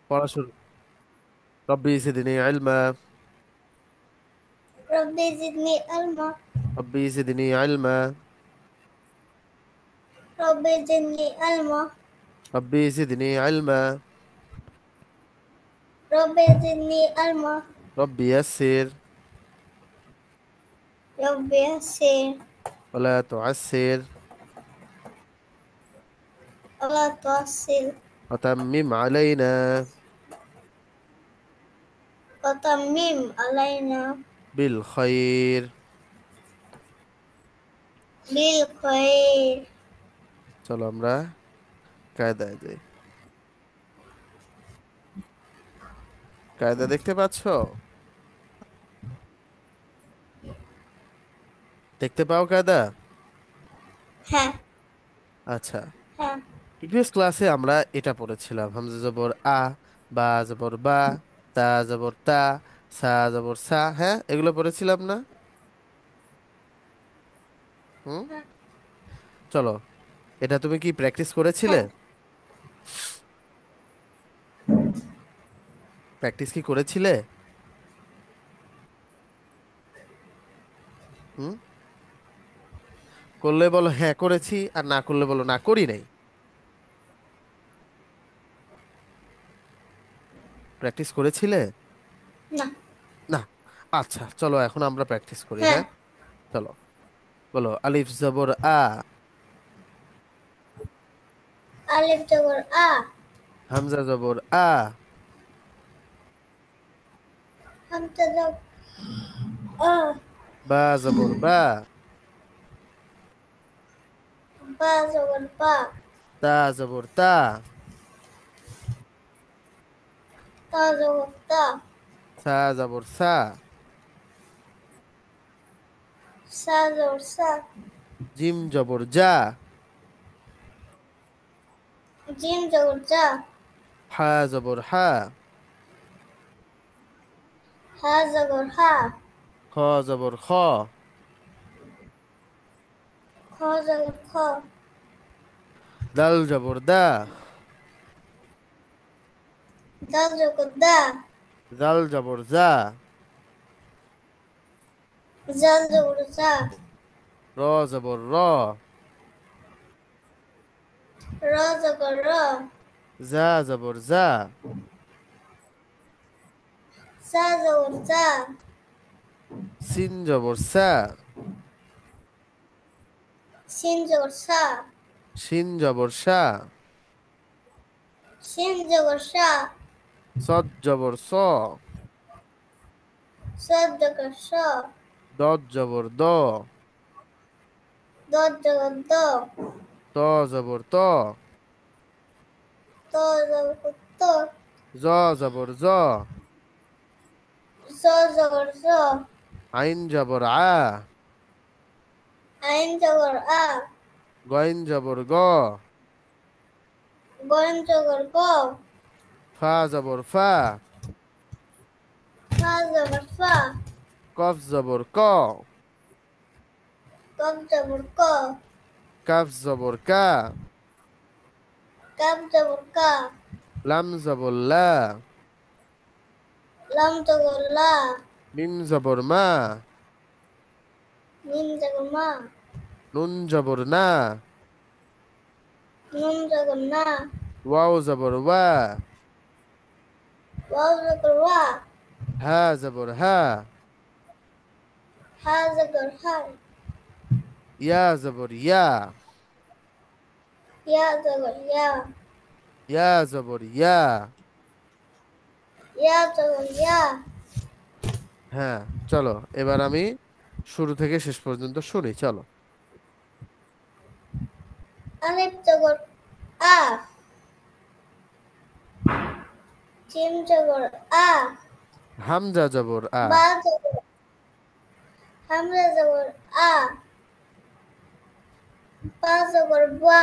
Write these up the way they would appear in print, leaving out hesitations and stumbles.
পড়া শুরু। রব্বি জিদনি ইলমা। رب زدني علما. রব্বি জিদনি ইলমা। رب زدني علما. রব্বি জিদনি ইলমা। رب زدني علما. রব্বি ইয়াসসির رب يسر ওয়ালা তুআসসির ولا تعسر وتمم علينا وتمم علينا بالخير. بالخير. চলো আমরা কায়দায় যাই। কায়দা দেখতে পাচ্ছো? দেখতে পাও কায়দা? হ্যাঁ, আচ্ছা, হ্যাঁ, প্রিভিয়াস ক্লাসে আমরা এটা পড়েছিলাম, হামজা জবর আ, বা জবর বা, তা জবর তা, সা জবর সা। হ্যাঁ, এগুলো পড়েছিলাম না? হুম। হ্যাঁ, চলো, এটা তুমি কি প্র্যাকটিস করেছিলে? হ্যাঁ, প্র্যাকটিস কি করেছিলে? হুম। করলে বলো হ্যাঁ করেছি, আর না করলে বলো না করি নাই। প্র্যাকটিস করেছিলে? না, না। আচ্ছা, চলো এখন আমরা প্র্যাকটিস করি। হ্যাঁ, হ্যাঁ, চলো, বলো আলিফ জবর আ। আলিফ জবর আ, হামজা জবর আ। হামজা জবর আ, বা জবর বা। বা জবর বা, তা জবর তা। তা জবর তা, সা জবর সা। সা জবর সা, জিম জবর জা। জিম জবর জা, হা জবর হা। হা জবর হা, খ জবর খ। খ জবর খ, দাল জবর দা। দাল জবর দা, জাল জবর জা। জাল জবর জা, র জবর র। র জবর র, জা জবর জা। সা জবর সা, সিন জবর সা। সিন জবর সা, শিন জবর সা। সিন জবর সা, সদ জবর স। সদ জবর স, দদ জবর দ। দদ জবর দ, ত জবর ত। ত জবর ত, জ জবর জ। জ জবর জ, আইন জবর আ। আইন জবর আ, গইন জবর গ। গন জবর গ, ফা জবর ফা। ফা জবর ফা, কফ জবর ক। কফ জবর ক, কাফ জবর কা। কাফ জবর কা, লাম জবর লা। লাম জবর লা, মিম জবর মা। মিম জবর মা, নুন জবর না। নুন জবর না, ওয়াও জবর ওয়া। ওয়াও জবর ওয়া, হা জবর হা। হা জবর হা, ইয়া জবর ইয়া। ইয়া জবর ইয়া, ইয়া জবর ইয়া। ইয়া জবর ইয়া, হ্যাঁ, চলো এবার আমি শুরু থেকে শেষ পর্যন্ত শুনি, চলো। আলিফ জবর আ, জিম জবর আ, হামজা জবর আ। বা জবর, হামজা জবর আ, বা জবর বা,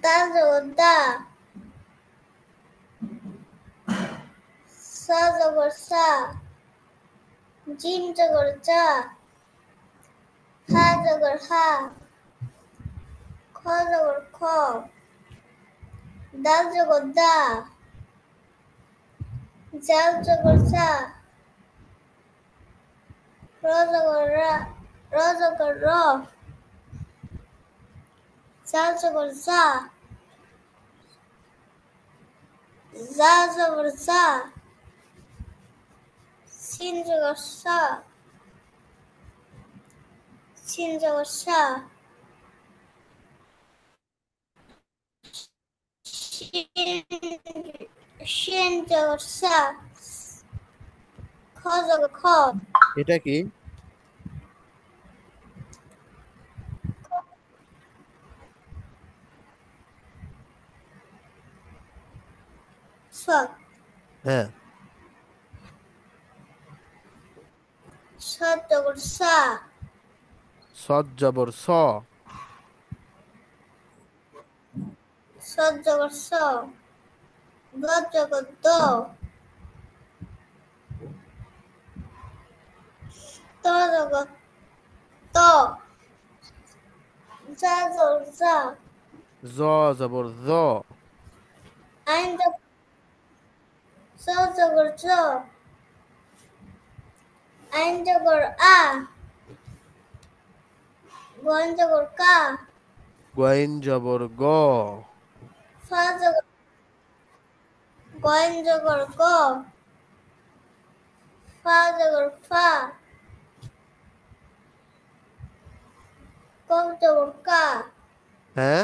দা জবর দা, সা জবর সা, জিম জবর জা, হা জবর হা, খ জবর খ, দাল জবর দা, জাল জবর জা, র জবর রা, র জবর র, জাল জবর জা, জা জবর জা, সিন জবর সা, সিন জবর সা, শিন জবর সা, খ জবর খ, এটা কি? স, হ্যাঁ। স জবর সা, সৎ জবর স। স জবর স, দ জবর দ, ত জবর ত, জা জবর জা, জ জবর জ। আইন জবর জ জবর জ, আইন জবর আ, গন জবর কা, গইন জবর গ। ফা জবর গন জবর গ, ফা জবর ফা, কফ জবর কা, হ্যাঁ।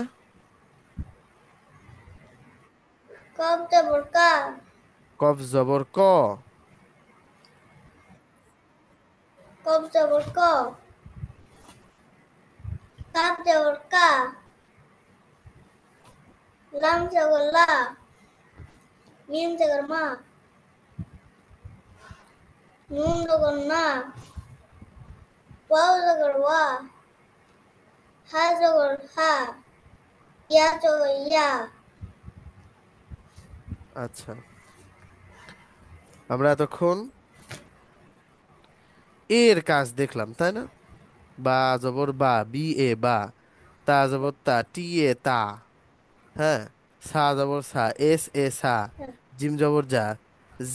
কফ জবর কা, কফ জবর ক। কফ জবর ক, কাফ জবর কা, লাম জবর লা, মিম জবর মা, নুন জবর না, ওয়াও জবর ওয়া, হা জবর হা, ইয়া জবর ইয়া। আচ্ছা, আমরা এতক্ষণ এর কাজ দেখলাম, তাই না? বা জবর বা, বি এ বা। তা জবর তা, টি এ তা। হ্যাঁ। সা জবর সা, এস এ সা। জিম জবর যা,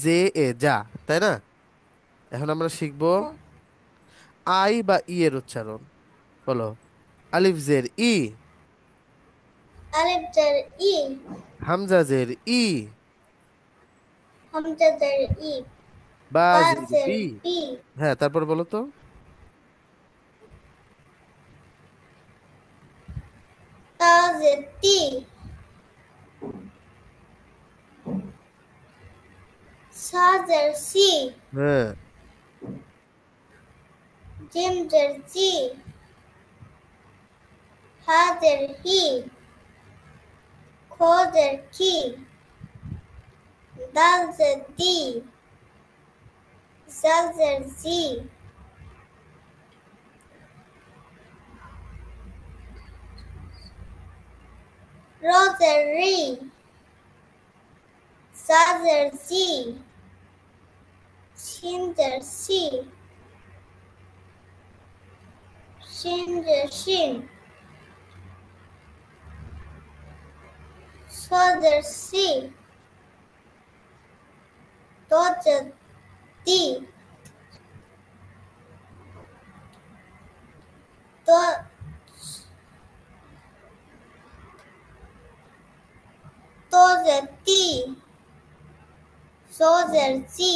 জে এ যা। তাই না? এখন আমরা শিখবো আই বা ই এর উচ্চারণ। বলো। আলিফ জের ই। আলিফ জের ই, হামজা জের ই। হামজা জের ই, বা বা জের জের বি। বি, হ্যাঁ, তারপর বলো তো। তা জের তি, সা জের সি, হ্যাঁ। জিম জের জি, হা জের হি, খো জের কি, দাল জের দি, জাল জের জি, র জের রি, জা জের জি, শিন জের সি, শিন জের শিন, স জের সি, ত জের দি, ত ত জের তি, স জের জি,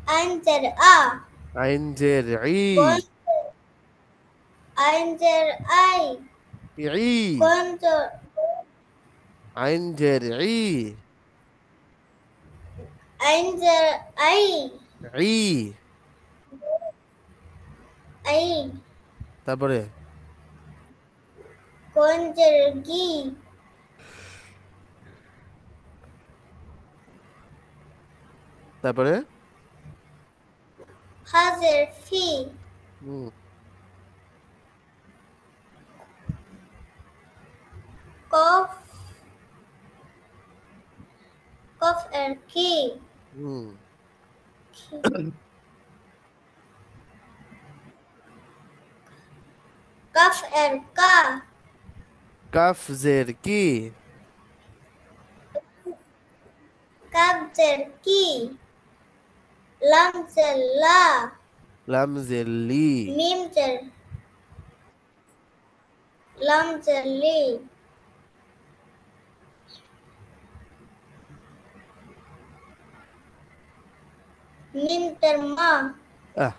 আইন জের আ, আইন জের ই। গন আইন জের আই, ই। গন জের আইন জের ই। আইন জের আই, ই। আই, তারপরে। গন জের গি, তারপরে। হা জের ফি, হুম। কফ কফ এর কি, হুম। কাফ এর কা, কাফ জের কি। লামজের কি, লামজের লা, লামজের লি, মিমজের লামজের লি, মিমজের মা, আহ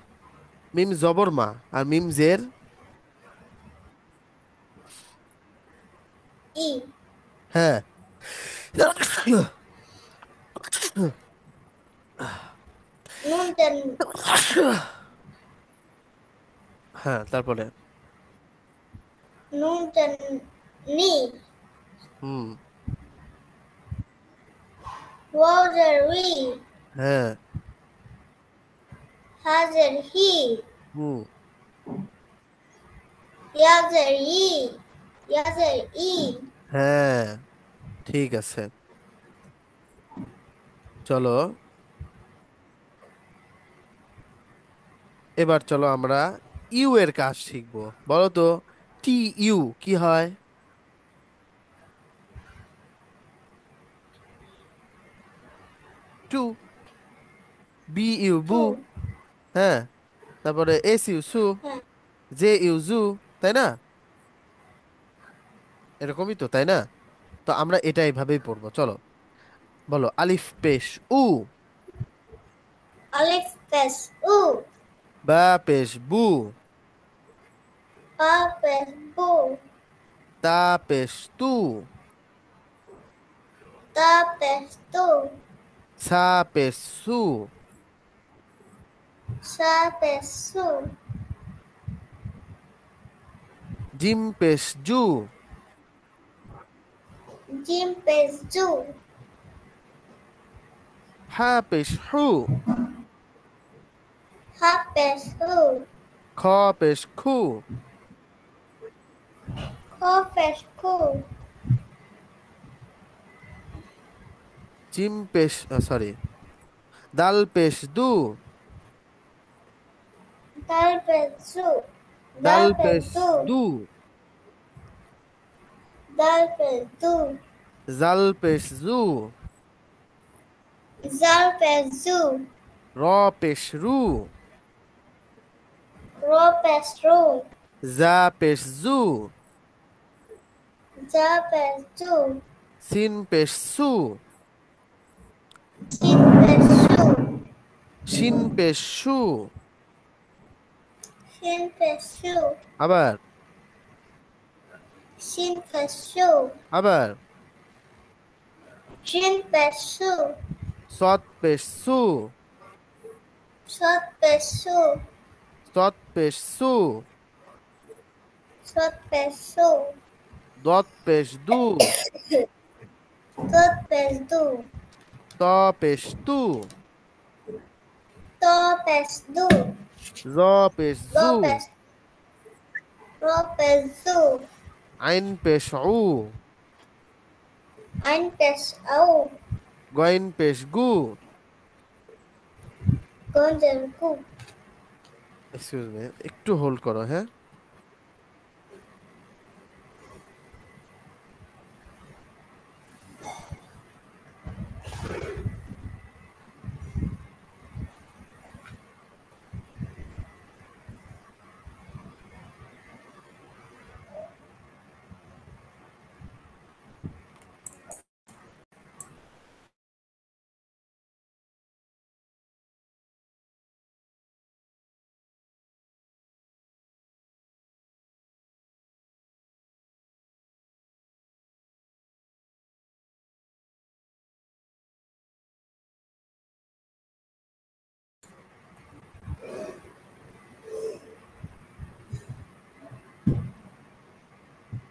মিম জবর মা, আর মিম জের ই, হ্যাঁ। নুনজের হ্যাঁ, তারপরে নুনজের নি, হুম, ওয়াওজের উই, হ্যাঁ, হাজের হি, হুম, ইয়াজের ই, ইয়াজের ই, হ্যাঁ, ঠিক আছে। চলো এবার চলো আমরা ইউ এর কাজ শিখবো। বলো তো টি ইউ কি হয়? টু। বি ইউ বু। টু, হ্যাঁ, তারপরে এস ইউ সু। হ্যাঁ, জে ইউ জু। তাই না? এরকমই তো, তাই না? তো আমরা এটা এইভাবেই পড়বো, চলো। বলো আলিফ পেশ উ। আলিফ পেশ উ, বা পেশ বু। বা পেশ বু, তা পেশ তু। তা পেশ তু, সা পেশ সু। সা পেশ সু, জিম পেশ জু। জিম পেশ জু, হা পেশ হু। হা পেশ হু, খ পেশ খু। খ পেশ খু, জিম পেশ সরি, দাল পেশ দু। দাল পেশ জু, দাল দাল পেশ পেশ দু, দু। দাল পেশ দু, জাল পেশ জু। জাল পেশ জু, র পেশ রু। র পেশ রু, জা পেশ জু। জা পেশ জু, সিন পেশ সু। শিন পেশ সু, শিন পেশ সু। শিন পেশ সু, আবার, শিন পেশ সু, আবার। শিন পেশ সু, সৎ পেশ সু। সৎ পেশ সু, সৎ পেশ সু। সৎ পেশ সু, দত পেশ দু। দত পেশ দু, ত পেশ তু। ত পেশ দু, র পেশ র জু। পেশ র পেশ জু, আইন পেশ উ। আইন পেশ আউ, গইন পেশ গু। গঞ্জের গু। এক্সকিউজ মি, একটু হোল্ড করো, হ্যাঁ।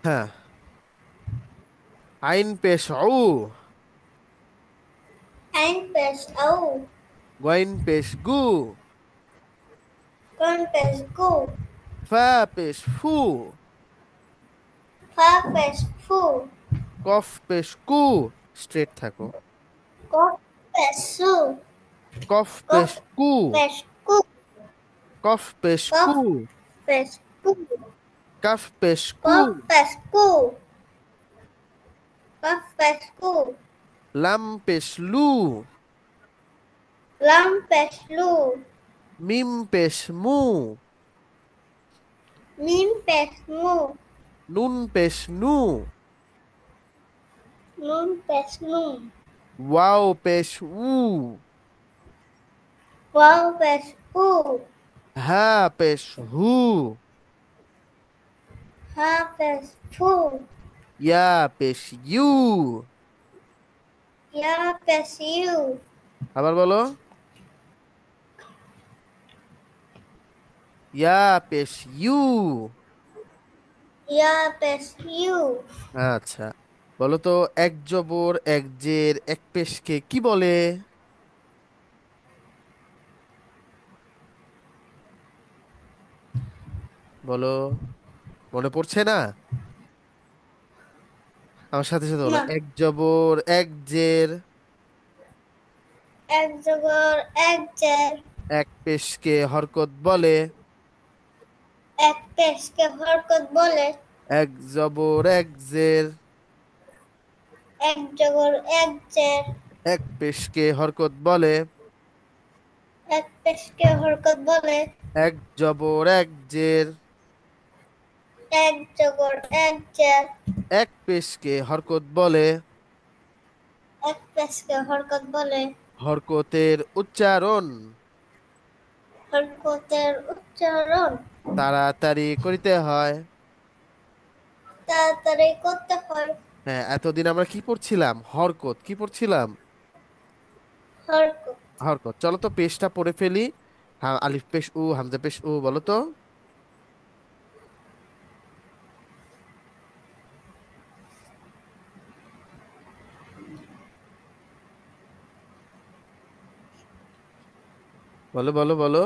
হ্যাঁ, আইন পেশ উ। আইন পেশ আউ, গইন পেশ গু। গন পেশ গু, ফা পেশ ফু। ফা পেশ ফু, কফ পেশ কু। স্ট্রেট থাকো। কফ পেশ সু, কফ কফ পেশ কু। পেশ কু, কফ পেশ কফ কু। পেশ কু, কাফ পেশ কু। কফ পেশ কু, কফ পেশ কু, লাম পেশ লু। লাম পেশ লু, মিম পেশ মু, মিম পেশ মু, নুন পেশ নু, নুন পেশ নু, ওয়াও পেশ উ, ওয়াও পেশ উ, হা পেশ হু, হা পেশ ফু, ইয়া পেশ ইউ। ইয়া পেশ ইউ, আবার বলো, ইয়া পেশ ইউ। ইয়া পেশ ইউ, আচ্ছা, বলো তো এক জবর এক জের এক পেশকে কি বলে? বলো, মনে পড়ছে না? আমার সাথে সাথে বলো, না, এক জবর এক জের এক জবর এক জের, এক পেশকে হরকত বলে। এক পেশকে হরকত বলে। এক জবর এক জের এক জবর এক জের, এক পেশকে হরকত বলে। এক পেশকে হরকত বলে। এক জবর এক জের এক জবর এক জের, এক পেশকে হরকত বলে। এক পেশকে হরকত বলে। হরকতের উচ্চারণ হরকতের উচ্চারণ তাড়াতাড়ি করিতে হয়। তাড়াতাড়ি করতে হয়। হ্যাঁ, এতদিন আমরা কি পড়ছিলাম? হরকত কি পড়ছিলাম? হরকত। হরকত। চলো তো পেশটা পড়ে ফেলি। হ্যাঁ, আলিফ পেশ উ, হামজা পেশ উ, বলো তো। বলো বলো বলো।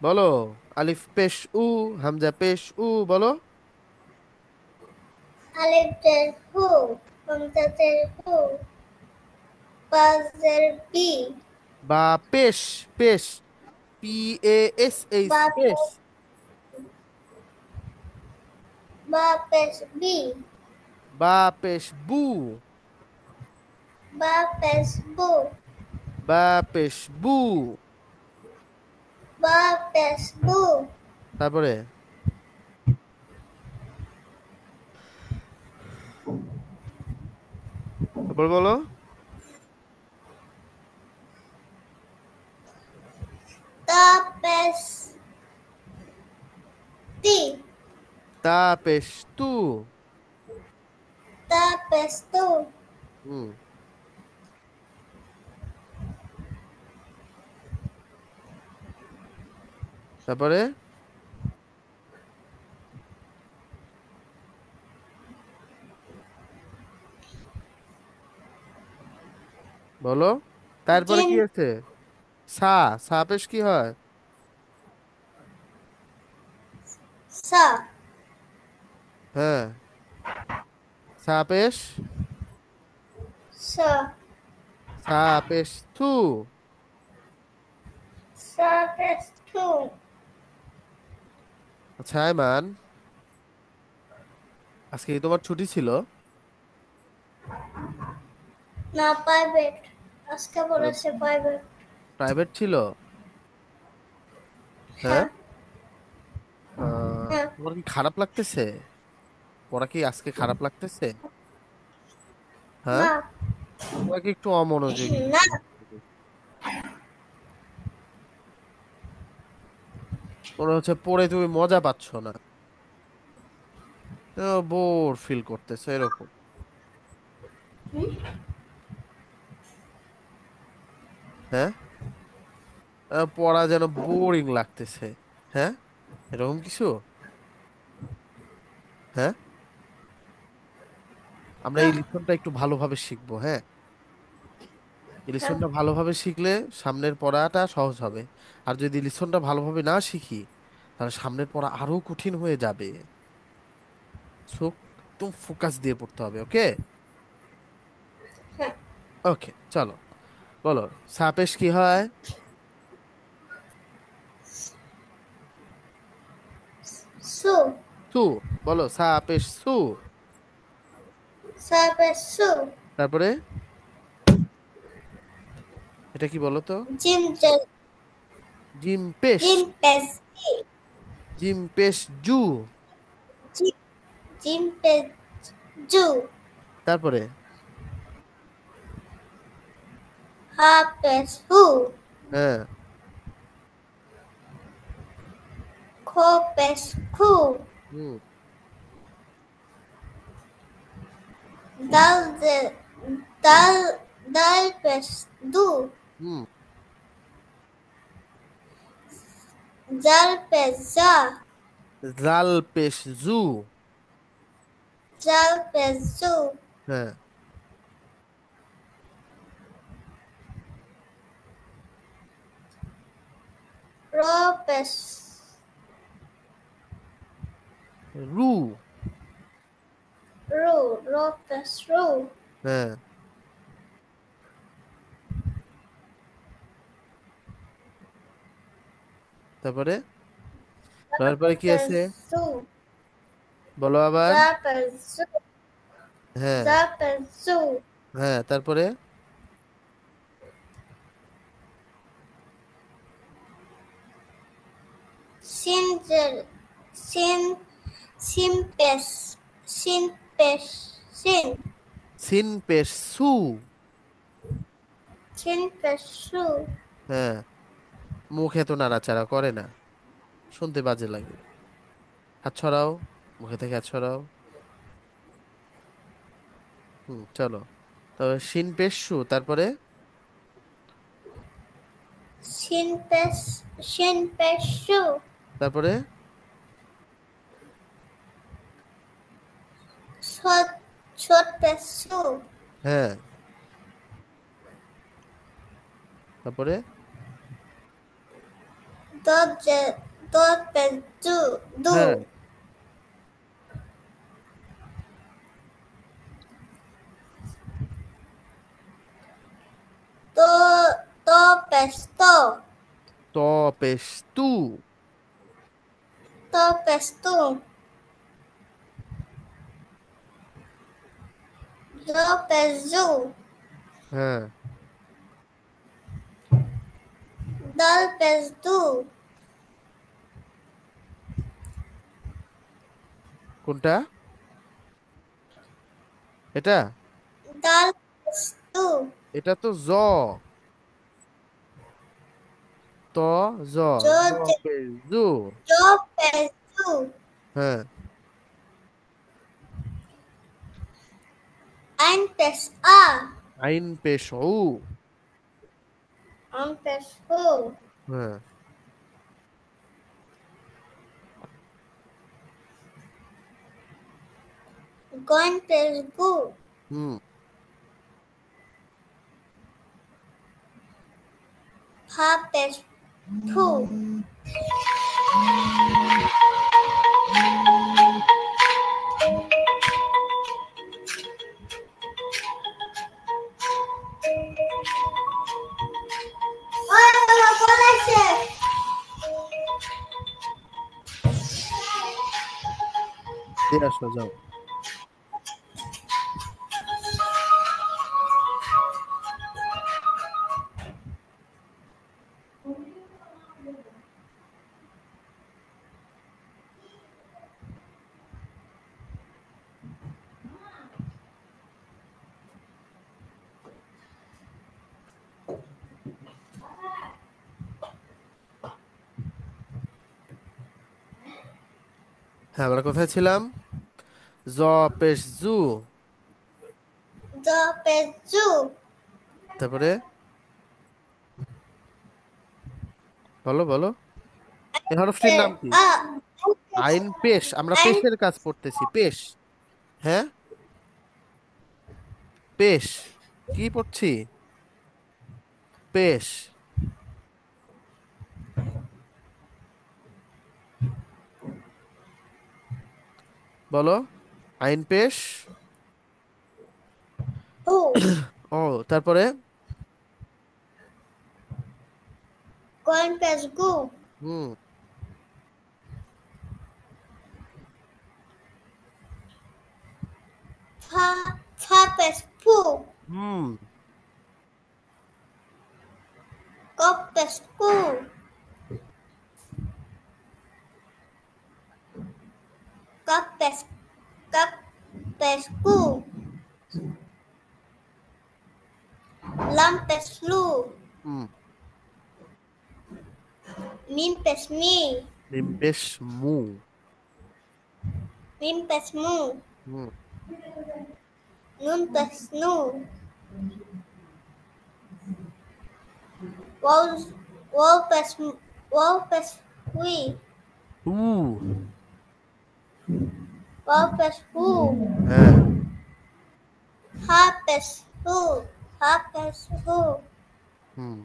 বলো, আলিফ পেশ উ, হামজা পেশ উ, বলো। আলিফ জের হু, হামজা জের হু, বা জের বি, বা পেশ, পেশ, পি এ এস এইচ, বা পেশ। বা পেশ বি, বা পেশ বু, বা পেশ বু, বা পেশ বু। বা পেশ বু, তারপরে তারপর বলো, তা পেশ তি, তা পেশ তু। তা পেশ তু, হুম, তারপরে বলো, তারপরে জিন কি আছে? সা, সা পেশ কি হয়? সা, হ্যাঁ, সা পেশ, সা, সা পেশ থু। সা পেশ থু। আচ্ছা আয়মান, আজকে কি তোমার ছুটি ছিল? না, প্রাইভেট। আজকে পড়েছে প্রাইভেট। প্রাইভেট ছিল? হ্যাঁ। হ্যাঁ, হ্যাঁ, তোমার কি খারাপ লাগতেছে? পড়া কি আজকে খারাপ লাগতেছে? হ্যাঁ, না, তোমার কি একটু অমনোযোগী না, মনে হচ্ছে? মনে হচ্ছে পড়ে তুমি মজা পাচ্ছ না, বোর ফিল করতেছে এরকম। হ্যাঁ, পড়া যেন বোরিং লাগতেছে। হ্যাঁ, এরকম কিছু? হ্যাঁ, আমরা না, এই লিসনটা একটু ভালোভাবে শিখবো। হ্যাঁ, এই হ্যাঁ, লিসনটা ভালোভাবে শিখলে সামনের পড়াটা সহজ হবে। আর যদি লিসনটা ভালোভাবে না শিখি, তাহলে সামনের পড়া আরো কঠিন হয়ে যাবে। সো একদম ফোকাস দিয়ে পড়তে হবে। ওকে, হ্যাঁ। ওকে, চলো বলো, সাপেশ কি হয়? সু, সু। বলো, সা পেশ সু। সা পেশ সু। তারপরে এটা কি বলো তো? জিম জে জিম পেশ। জিম পেশ জি। জিম পেশ জু। জি- জিম পেশ জু। তারপরে হা পেশ হু। হ্যাঁ। খো পেশ খু। হুম। দাল জে দাল দাল পেশ দু। হুম। জাল পেশ জা। জাল পেশ জু। জাল পেশ জু। হ্যাঁ। র পেশ রু। রু। র পেশ রু। হ্যাঁ। তারপরে তারপরে কি আছে? জু। বলো আবার। জা পেশ জু। হ্যাঁ। জা পেশ জু। হ্যাঁ। তারপরে সিন জের সিন সিন পেশ সিন পেশ সিন। সিন পেশ সু। সিন পেশ সু। হ্যাঁ। মুখ এত নাড়াচাড়া করে না, শুনতে বাজে লাগে। হাত ছড়াও, মুখে থেকে হাত ছড়াও। চলো। তবে সিন পেশ সু, তারপরে সিন পেশ সিন পেশ সু। তারপরে ছোট ছোট পেশ সু। হ্যাঁ। তারপরে দ জে দ পেশ জু দু। হ্যাঁ। ত ত পেশ ত। ত পেশ তু। ত পেশ তু। জ পেশ জু। হ্যাঁ। দাল পেশ দু। কোনটা? এটা? দাল পেশ দু। এটা তো জ। ত জ। জ জ জে পেশ জু। জ পেশ জু। হ্যাঁ। আইন পেশ আ। আইন পেশ উ। আম পেশ হু। হ্যাঁ। গন পেশ গু। হুম। ফা পেশ ফু। ওই বাবা বলেছে। দিয়ে আসো, যাও। হ্যাঁ, আমরা কোথায় ছিলাম? জ পেশ জু। জ পেশ জু। তারপরে বলো বলো, এই হরফটির নাম কি? আ আইন পেশ, আমরা আইন পেশের কাজ পড়তেছি, পেশ। হ্যাঁ। পেশ কি পড়ছি? পেশ। বলো, আইন পেশ। হু। ও, তারপরে গন পেশ গু। হুম। ফা পেশ ফু, হুম। কফ পেশ কু, কাপ পেশ কাপ পেশ কু, লাম পেশ লু, হুম। মিম পেশ মি, মিম পেশ মু। মিম পেশ মু, হুম। নুন পেশ নু, ওয়াও ওয়াও পেশ ওয়াও পেশ উই, উ। ওয়াও পেশ হু, হ্যাঁ। হা পেশ হু, হা পেশ হু, হুম।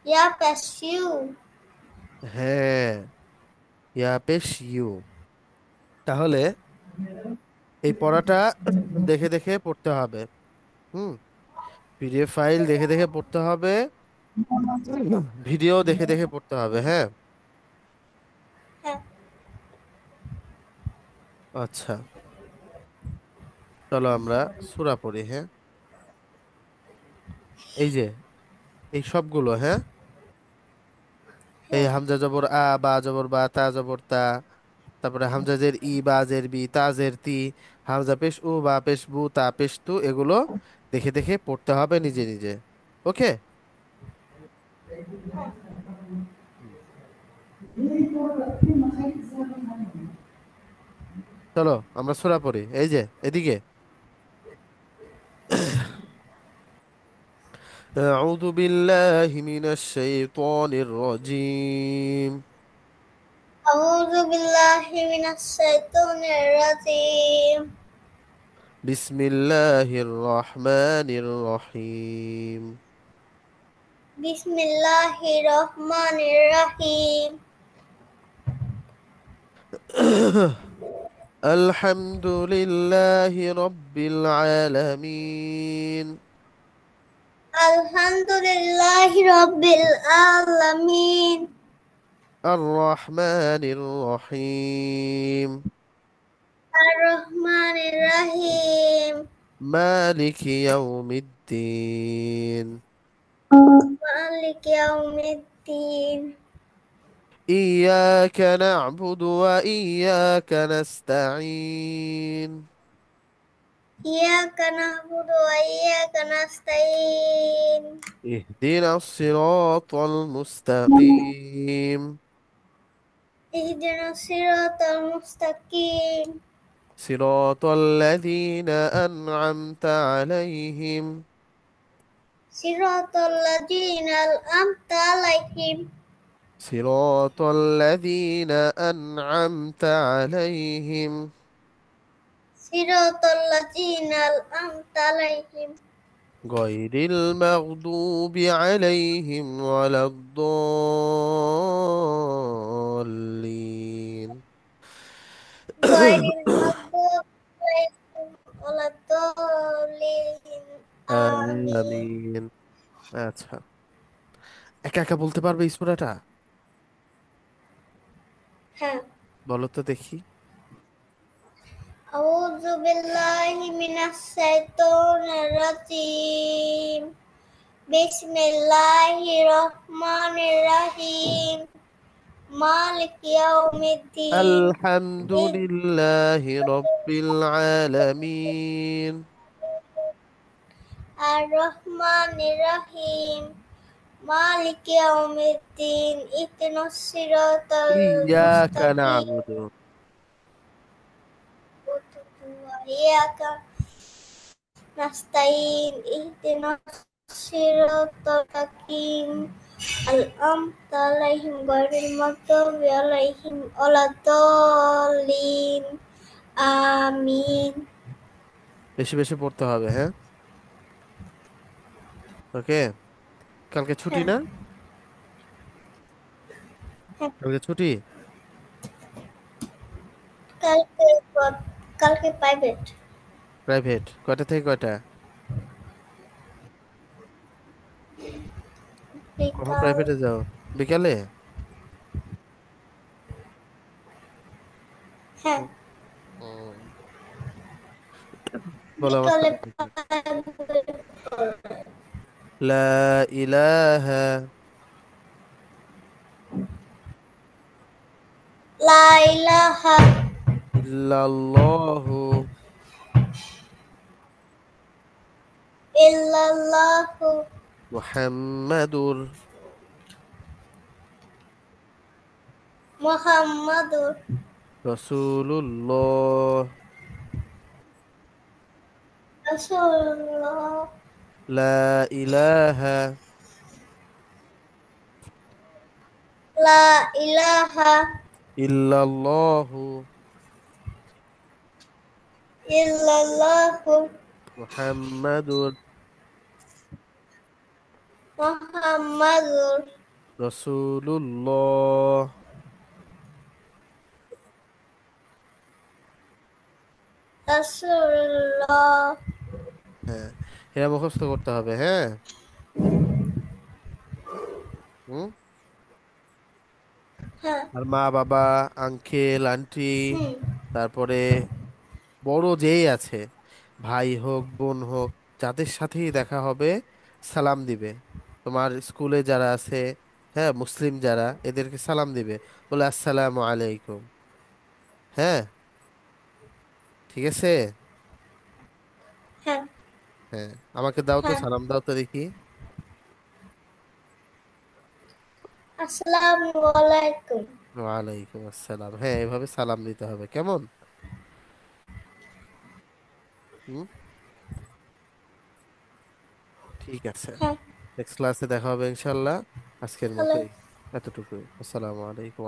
ইয়া পেশ ইউ, হ্যাঁ, ইয়া পেশ ইউ। তাহলে এই পড়াটা দেখে দেখে পড়তে হবে। হুম। পিডিএফ ফাইল দেখে দেখে পড়তে হবে, ভিডিও দেখে দেখে পড়তে হবে। হ্যাঁ। হ্যাঁ আচ্ছা, চলো আমরা সূরা পড়ি। হ্যাঁ, এই যে এই সবগুলো, হ্যাঁ, এই হ্যাঁ হামজা জবর আ, বা জবর বা, তা জবর তা, তারপরে হামজা জের ই, বা জের বি, তা জের তি, হামজা পেশ উ, বা পেশ বু, তা পেশ তু, এগুলো দেখে দেখে পড়তে হবে নিজে নিজে। ওকে। চলো আমরা সূরা পড়ি। এই যে এদিকে, أعوذ بالله من الشيطان الرجيم. أعوذ بالله من الشيطان الرجيم بسم الله الرحمن الرحيم. بسم الله الرحمن الرحيم الحمد لله رب العالمين. الحمد لله رب العالمين الرحمن الرحيم. الرحمن الرحيم مالك يوم الدين. مالك يوم الدين إياك نعبد وإياك نستعين. إياك نعبد وإياك نستعين اهدنا الصراط المستقيم. اهدنا الصراط المستقيم صراط الذين أنعمت عليهم. صراط الذين أنعمت عليهم صراط الذين أنعمت عليهم صراط الذين أنعمت عليهم غير المغضوب عليهم ولا الضالين. غير المغضوب عليهم ولا الضالين آمين আমিন। আচ্ছা, একা একা বলতে পারবে এই সূরাটা? হ্যাঁ বলো তো দেখি। أعوذ بالله من الشيطان الرجيم بسم الله الرحمن الرحيم مالك يوم الدين الحمد لله رب العالمين. الرحمن الرحيم مالك يوم الدين اهدنا الصراط إياك المستقيم نعبد. وإياك نستعين اهدنا الصراط المستقيم الأنعمت عليهم غير المغضوب عليهم ولا الضالين آمين বেশি বেশি পড়তে হবে। হ্যাঁ। ওকে। কালকে ছুটি হ্যাঁ না? হ্যাঁ কালকে ছুটি। কালকে কালকে প্রাইভেট প্রাইভেট কয়টা থেকে কয়টা? কখন বিকাল প্রাইভেটে যাও? বিকালে? হ্যাঁ বলে আমার বিকালে সাথে সাথে। পায়ে বই পড়ে। লা ইলাহা লা ইলাহা ইল্লাল্লাহু ইল্লাল্লাহু মুহাম্মাদুর মুহাম্মাদুর রাসূলুল্লাহ। রাসূলুল্লাহ। লা ইলাহা লা ইলাহা ইল্লাল্লাহু ইল্লাল্লাহু মুহাম্মাদুর মুহাম্মাদুর রাসূলুল্লাহ। রাসূলুল্লাহ। হ্যাঁ, এরা মুখস্থ করতে হবে, হ্যাঁ। হুম। হ্যাঁ। আর মা বাবা, আঙ্কেল আন্টি, হুম। তারপরে বড় যেই আছে, ভাই হোক বোন হোক, যাদের সাথেই দেখা হবে সালাম দিবে। তোমার স্কুলে যারা আছে, হ্যাঁ, মুসলিম যারা, এদেরকে সালাম দিবে, বলে আসসালামু আলাইকুম। হ্যাঁ, ঠিক আছে। হ্যাঁ। হ্যাঁ, আমাকে দাও তো, হ্যাঁ। সালাম দাও তো দেখি। আসসালামু আলাইকুম। ওয়ালাইকুম আসসালাম। হ্যাঁ, এভাবে সালাম দিতে হবে, কেমন? হুম। ঠিক আছে, হ্যাঁ। নেক্সট ক্লাসে দেখা হবে ইনশাল্লাহ। আজকের তাহলে মতোই এতটুকুই। আসসালামু আলাইকুম।